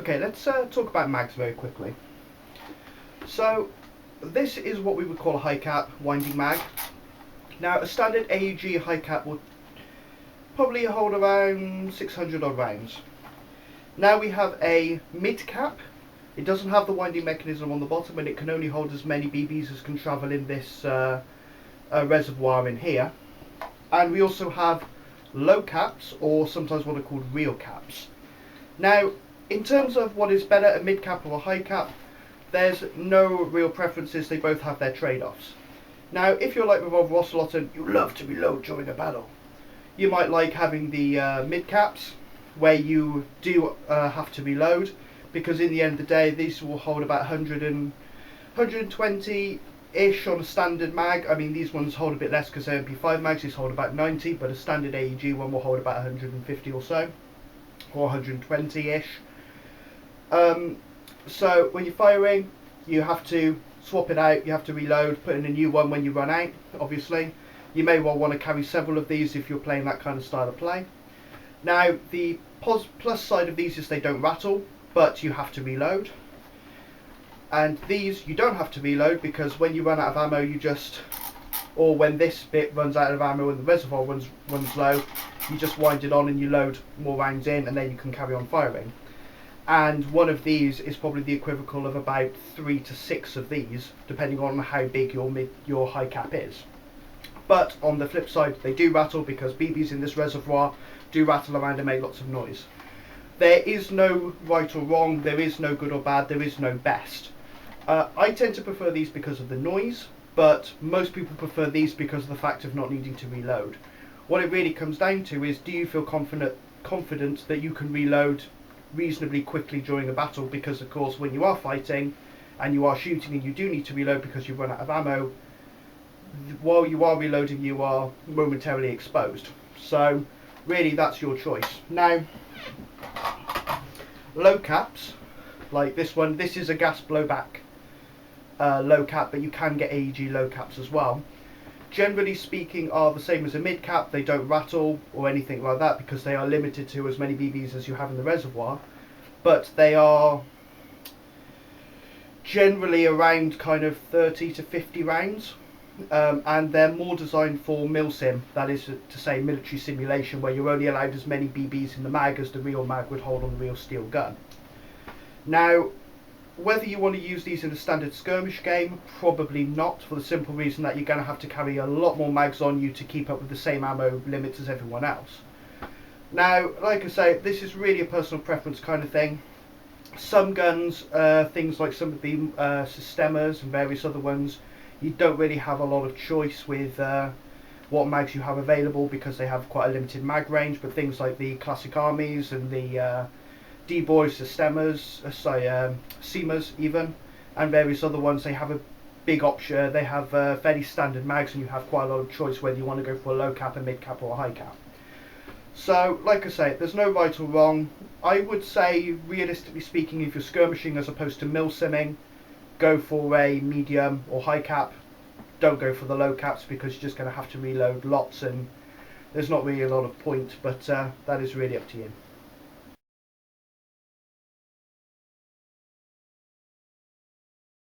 Okay, let's talk about mags very quickly. So this is what we would call a high cap winding mag. Now a standard AEG high cap will probably hold around 600 odd rounds. Now we have a mid cap. It doesn't have the winding mechanism on the bottom, and it can only hold as many BBs as can travel in this reservoir in here. And we also have low caps, or sometimes what are called real caps. Now, in terms of what is better, a mid cap or a high cap, there's no real preferences. They both have their trade-offs. Now, if you're like Revolver Ocelot and you love to reload during a battle, you might like having the mid caps, where you do have to reload, because in the end of the day, these will hold about 120-ish on a standard mag. I mean, these ones hold a bit less because they're MP5 mags. These hold about 90, but a standard AEG one will hold about 150 or so, or 120-ish. So when you're firing, you have to swap it out, you have to reload, put in a new one when you run out, obviously. You may well want to carry several of these if you're playing that kind of style of play. Now, the plus side of these is they don't rattle, but you have to reload. And these, you don't have to reload, because when you run out of ammo, or when this bit runs out of ammo and the reservoir runs low, you just wind it on and you load more rounds in, and then you can carry on firing. And one of these is probably the equivalent of about 3 to 6 of these, depending on how big your high cap is. But on the flip side, they do rattle, because BBs in this reservoir do rattle around and make lots of noise. There is no right or wrong, there is no good or bad, there is no best. I tend to prefer these because of the noise, but most people prefer these because of the fact of not needing to reload. What it really comes down to is, do you feel confident that you can reload reasonably quickly during a battle? Because of course, when you are fighting and you are shooting and you do need to reload because you've run out of ammo, while you are reloading you are momentarily exposed. So really, that's your choice. Now, low caps like this one, this is a gas blowback low cap, but you can get AEG low caps as well. Generally speaking, are the same as a mid cap. They don't rattle or anything like that, because they are limited to as many BBs as you have in the reservoir, but they are generally around kind of 30 to 50 rounds, and they're more designed for milsim, that is to say military simulation, where you're only allowed as many BBs in the mag as the real mag would hold on the real steel gun. Now, whether you want to use these in a standard skirmish game, probably not, for the simple reason that you're going to have to carry a lot more mags on you to keep up with the same ammo limits as everyone else. Now, like I say, this is really a personal preference kind of thing. Some guns, things like some of the Systemas and various other ones, you don't really have a lot of choice with what mags you have available, because they have quite a limited mag range. But things like the classic armies and the D-Boys, Systemas, SEMAs even, and various other ones, they have a big option. They have fairly standard mags, and you have quite a lot of choice whether you want to go for a low cap, a mid cap or a high cap. So like I say, there's no right or wrong. I would say, realistically speaking, if you're skirmishing as opposed to milsimming, go for a medium or high cap. Don't go for the low caps, because you're just going to have to reload lots, and there's not really a lot of point. But that is really up to you.